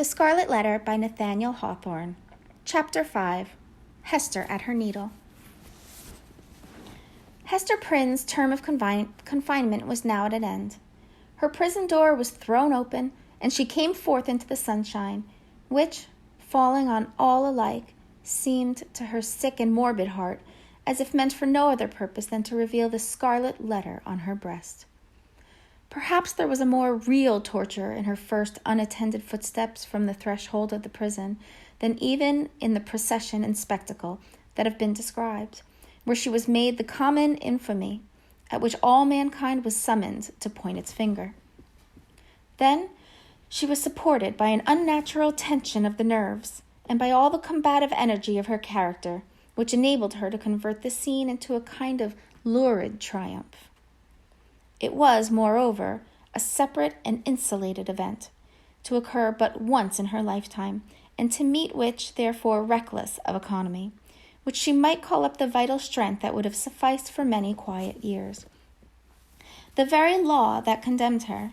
The Scarlet Letter by Nathaniel Hawthorne. Chapter 5. Hester at her needle. Hester Prynne's term of confinement was now at an end. Her prison door was thrown open, and she came forth into the sunshine, which, falling on all alike, seemed to her sick and morbid heart as if meant for no other purpose than to reveal the scarlet letter on her breast. Perhaps there was a more real torture in her first unattended footsteps from the threshold of the prison than even in the procession and spectacle that have been described, where she was made the common infamy, at which all mankind was summoned to point its finger. Then she was supported by an unnatural tension of the nerves, and by all the combative energy of her character, which enabled her to convert the scene into a kind of lurid triumph. It was, moreover, a separate and insulated event, to occur but once in her lifetime, and to meet which, therefore, reckless of economy, which she might call up the vital strength that would have sufficed for many quiet years. The very law that condemned her,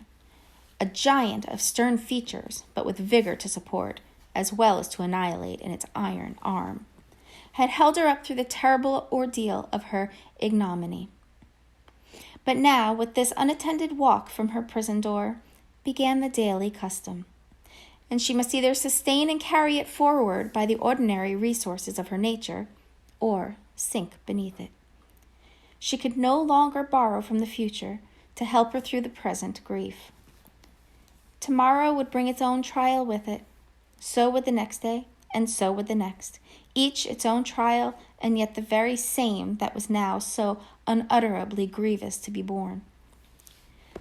a giant of stern features, but with vigor to support, as well as to annihilate in its iron arm, had held her up through the terrible ordeal of her ignominy. But now, with this unattended walk from her prison door, began the daily custom, and she must either sustain and carry it forward by the ordinary resources of her nature, or sink beneath it. She could no longer borrow from the future to help her through the present grief. Tomorrow would bring its own trial with it. So would the next day, and so would the next, each its own trial, and yet the very same that was now so unutterably grievous to be borne.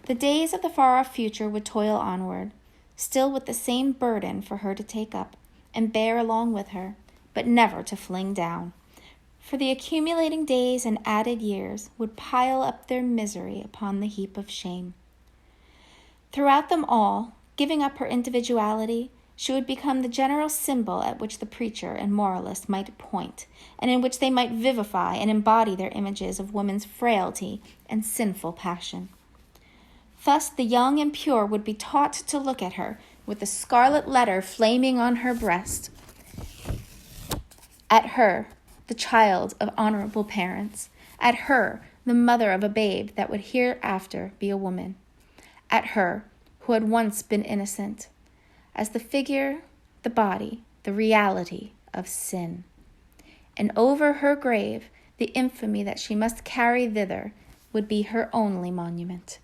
The days of the far-off future would toil onward, still with the same burden for her to take up and bear along with her, but never to fling down, for the accumulating days and added years would pile up their misery upon the heap of shame. Throughout them all, giving up her individuality, she would become the general symbol at which the preacher and moralist might point, and in which they might vivify and embody their images of woman's frailty and sinful passion. Thus the young and pure would be taught to look at her, with the scarlet letter flaming on her breast, at her, the child of honorable parents, at her, the mother of a babe that would hereafter be a woman, at her, who had once been innocent, as the figure, the body, the reality of sin. And over her grave, the infamy that she must carry thither would be her only monument.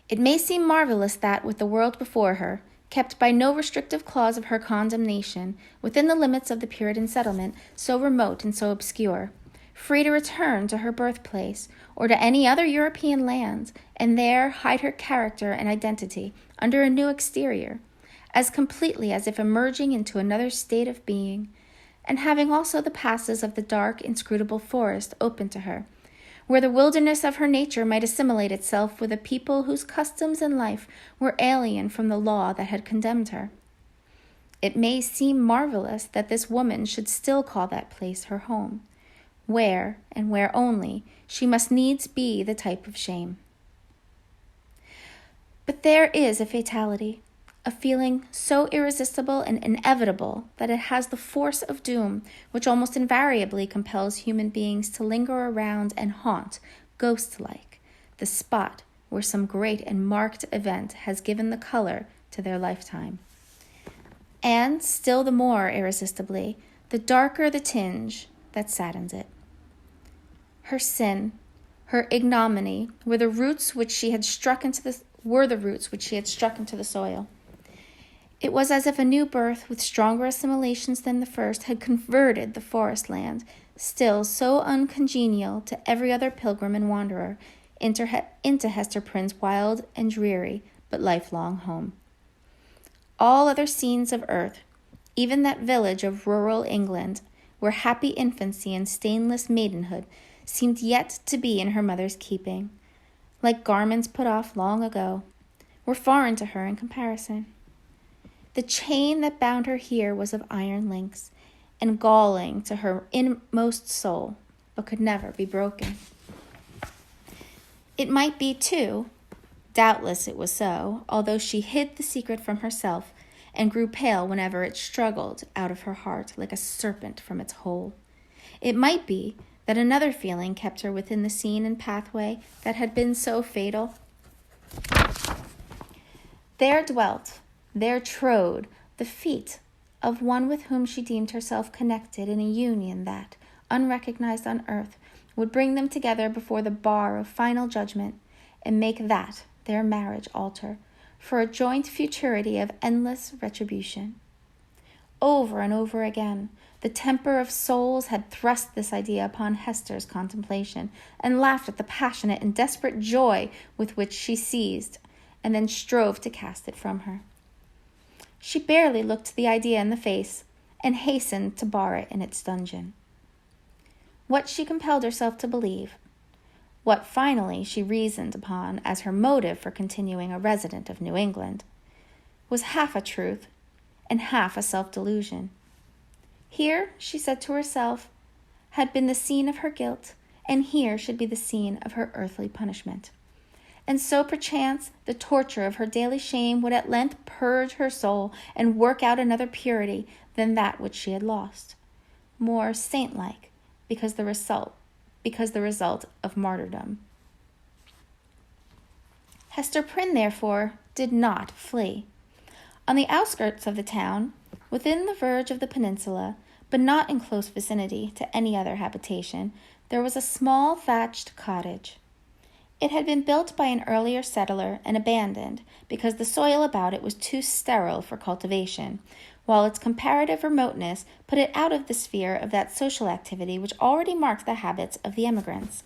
It may seem marvelous that, with the world before her, kept by no restrictive clause of her condemnation, within the limits of the Puritan settlement, so remote and so obscure, free to return to her birthplace or to any other European land, and there hide her character and identity under a new exterior, as completely as if emerging into another state of being, and having also the passes of the dark, inscrutable forest open to her, where the wilderness of her nature might assimilate itself with a people whose customs and life were alien from the law that had condemned her. It may seem marvelous that this woman should still call that place her home, where, and where only, she must needs be the type of shame. But there is a fatality, a feeling so irresistible and inevitable that it has the force of doom, which almost invariably compels human beings to linger around and haunt, ghost-like, the spot where some great and marked event has given the color to their lifetime. And, still the more irresistibly, the darker the tinge that saddens it. Her sin, her ignominy, were the roots which she had struck into the soil. It was as if a new birth, with stronger assimilations than the first, had converted the forest land, still so uncongenial to every other pilgrim and wanderer, into Hester Prynne's wild and dreary but lifelong home. All other scenes of earth, even that village of rural England, where happy infancy and stainless maidenhood seemed yet to be in her mother's keeping, like garments put off long ago, were foreign to her in comparison. The chain that bound her here was of iron links, and galling to her inmost soul, but could never be broken. It might be, too, Doubtless it was so, although she hid the secret from herself and grew pale whenever it struggled out of her heart like a serpent from its hole. It might be that another feeling kept her within the scene and pathway that had been so fatal. There dwelt, there trode, the feet of one with whom she deemed herself connected in a union that, unrecognized on earth, would bring them together before the bar of final judgment, and make that their marriage altar for a joint futurity of endless retribution. Over and over again, the temper of souls had thrust this idea upon Hester's contemplation, and laughed at the passionate and desperate joy with which she seized, and then strove to cast it from her. She barely looked the idea in the face, and hastened to bar it in its dungeon. What she compelled herself to believe, what finally she reasoned upon as her motive for continuing a resident of New England, was half a truth and half a self-delusion. Here, she said to herself, had been the scene of her guilt, and here should be the scene of her earthly punishment. And so perchance the torture of her daily shame would at length purge her soul and work out another purity than that which she had lost, more saint-like, because the result of martyrdom. Hester Prynne, therefore, did not flee. On the outskirts of the town, within the verge of the peninsula, but not in close vicinity to any other habitation, there was a small thatched cottage. It had been built by an earlier settler and abandoned because the soil about it was too sterile for cultivation, while its comparative remoteness put it out of the sphere of that social activity which already marked the habits of the emigrants.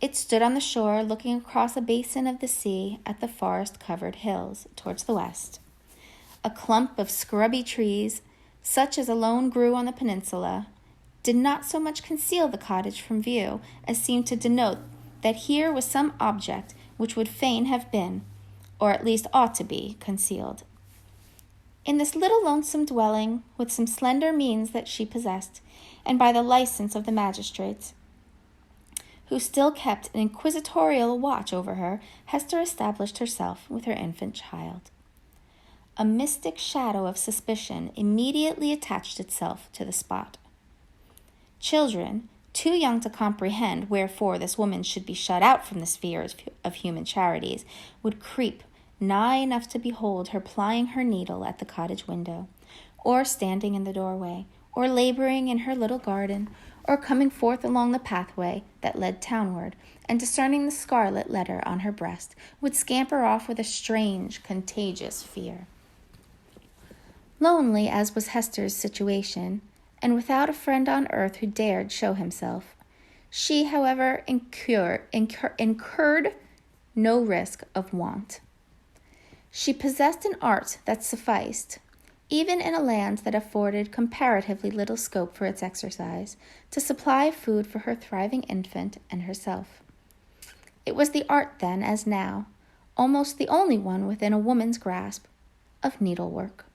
It stood on the shore looking across a basin of the sea at the forest-covered hills towards the west. A clump of scrubby trees, such as alone grew on the peninsula, did not so much conceal the cottage from view as seemed to denote that here was some object which would fain have been, or at least ought to be, concealed. In this little lonesome dwelling, with some slender means that she possessed, and by the license of the magistrates, who still kept an inquisitorial watch over her, Hester established herself with her infant child. A mystic shadow of suspicion immediately attached itself to the spot. Children, too young to comprehend wherefore this woman should be shut out from the sphere of human charities, would creep nigh enough to behold her plying her needle at the cottage window, or standing in the doorway, or laboring in her little garden, or coming forth along the pathway that led townward, and discerning the scarlet letter on her breast, would scamper off with a strange, contagious fear. Lonely as was Hester's situation, and without a friend on earth who dared show himself, she, however, incurred no risk of want. She possessed an art that sufficed, even in a land that afforded comparatively little scope for its exercise, to supply food for her thriving infant and herself. It was the art then, as now, almost the only one within a woman's grasp, of needlework.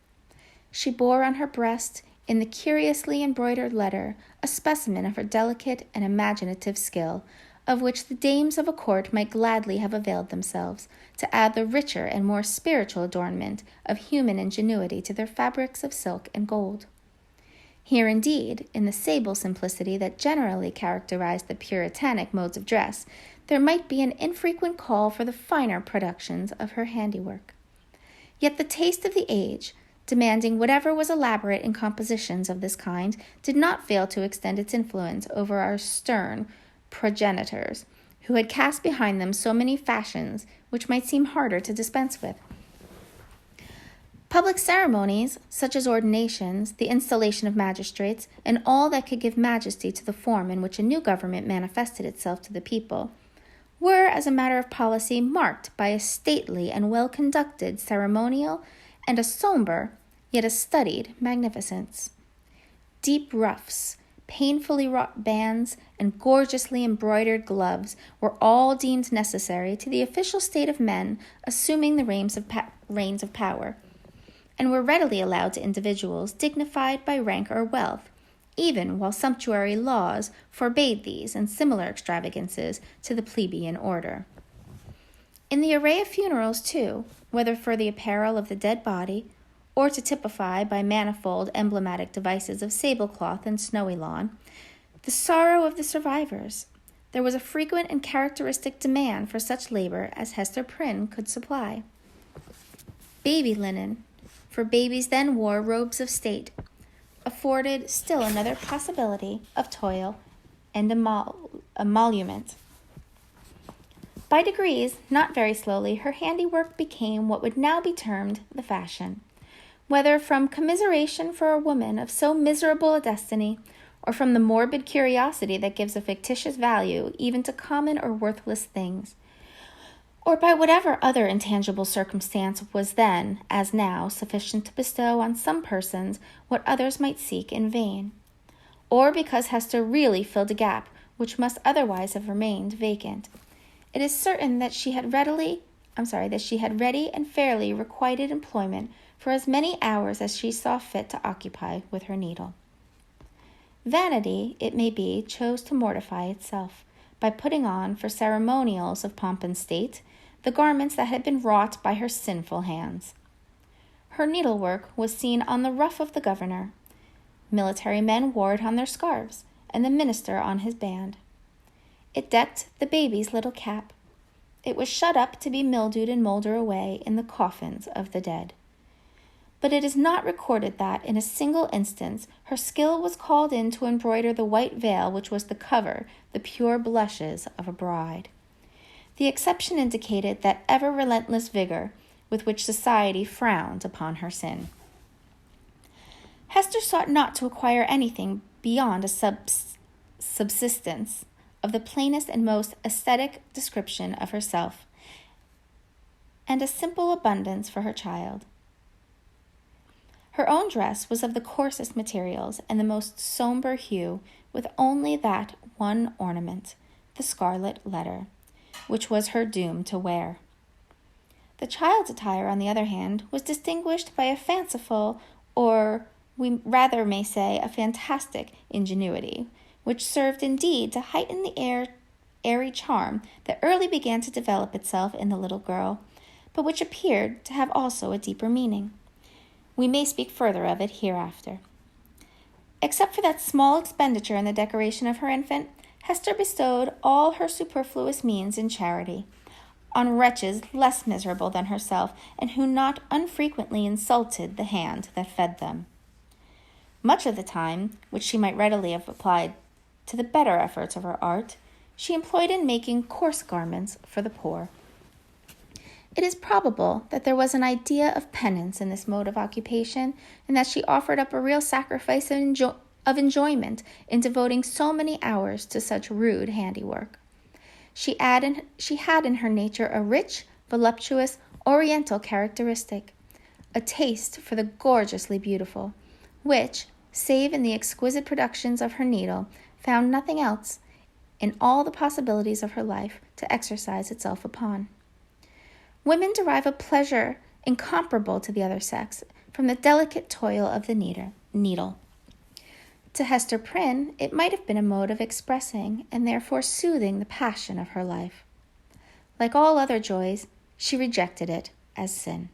She bore on her breast, in the curiously embroidered letter, a specimen of her delicate and imaginative skill, of which the dames of a court might gladly have availed themselves, to add the richer and more spiritual adornment of human ingenuity to their fabrics of silk and gold. Here, indeed, in the sable simplicity that generally characterized the puritanic modes of dress, there might be an infrequent call for the finer productions of her handiwork. Yet the taste of the age, demanding whatever was elaborate in compositions of this kind, did not fail to extend its influence over our stern progenitors, who had cast behind them so many fashions which might seem harder to dispense with. Public ceremonies, such as ordinations, the installation of magistrates, and all that could give majesty to the form in which a new government manifested itself to the people, were, as a matter of policy, marked by a stately and well-conducted ceremonial and a somber, yet a studied magnificence. Deep ruffs, painfully wrought bands, and gorgeously embroidered gloves were all deemed necessary to the official state of men assuming the reins of power, and were readily allowed to individuals dignified by rank or wealth, even while sumptuary laws forbade these and similar extravagances to the plebeian order. In the array of funerals, too, whether for the apparel of the dead body, or to typify by manifold emblematic devices of sable-cloth and snowy lawn, the sorrow of the survivors, there was a frequent and characteristic demand for such labor as Hester Prynne could supply. Baby linen, for babies then wore robes of state, afforded still another possibility of toil and emolument. By degrees, not very slowly, her handiwork became what would now be termed the fashion, whether from commiseration for a woman of so miserable a destiny, or from the morbid curiosity that gives a fictitious value even to common or worthless things, or by whatever other intangible circumstance was then, as now, sufficient to bestow on some persons what others might seek in vain, or because Hester really filled a gap which must otherwise have remained vacant. It is certain that she had ready and fairly requited employment for as many hours as she saw fit to occupy with her needle. Vanity, it may be, chose to mortify itself by putting on, for ceremonials of pomp and state, the garments that had been wrought by her sinful hands. Her needlework was seen on the ruff of the governor. Military men wore it on their scarves, and the minister on his band. It decked the baby's little cap. It was shut up to be mildewed and molder away in the coffins of the dead. But it is not recorded that, in a single instance, her skill was called in to embroider the white veil which was to cover the pure blushes of a bride. The exception indicated that ever-relentless vigor with which society frowned upon her sin. Hester sought not to acquire anything beyond a subsistence of the plainest and most aesthetic description of herself, and a simple abundance for her child. Her own dress was of the coarsest materials and the most sombre hue, with only that one ornament, the scarlet letter, which was her doom to wear. The child's attire, on the other hand, was distinguished by a fanciful, or we rather may say a fantastic, ingenuity, which served indeed to heighten the airy charm that early began to develop itself in the little girl, but which appeared to have also a deeper meaning. We may speak further of it hereafter. Except for that small expenditure in the decoration of her infant, Hester bestowed all her superfluous means in charity, on wretches less miserable than herself, and who not unfrequently insulted the hand that fed them. Much of the time, which she might readily have applied to the better efforts of her art, she employed in making coarse garments for the poor. It is probable that there was an idea of penance in this mode of occupation, and that she offered up a real sacrifice of enjoyment in devoting so many hours to such rude handiwork. She had in her nature a rich, voluptuous, oriental characteristic, a taste for the gorgeously beautiful, which, save in the exquisite productions of her needle, found nothing else, in all the possibilities of her life, to exercise itself upon. Women derive a pleasure incomparable to the other sex from the delicate toil of the needle. To Hester Prynne, it might have been a mode of expressing and therefore soothing the passion of her life. Like all other joys, she rejected it as sin.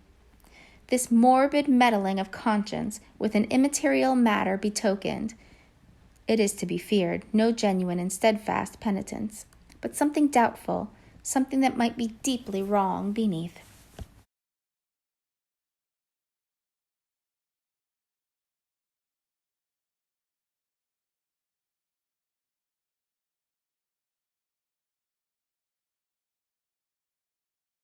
This morbid meddling of conscience with an immaterial matter betokened, it is to be feared, no genuine and steadfast penitence, but something doubtful, something that might be deeply wrong beneath.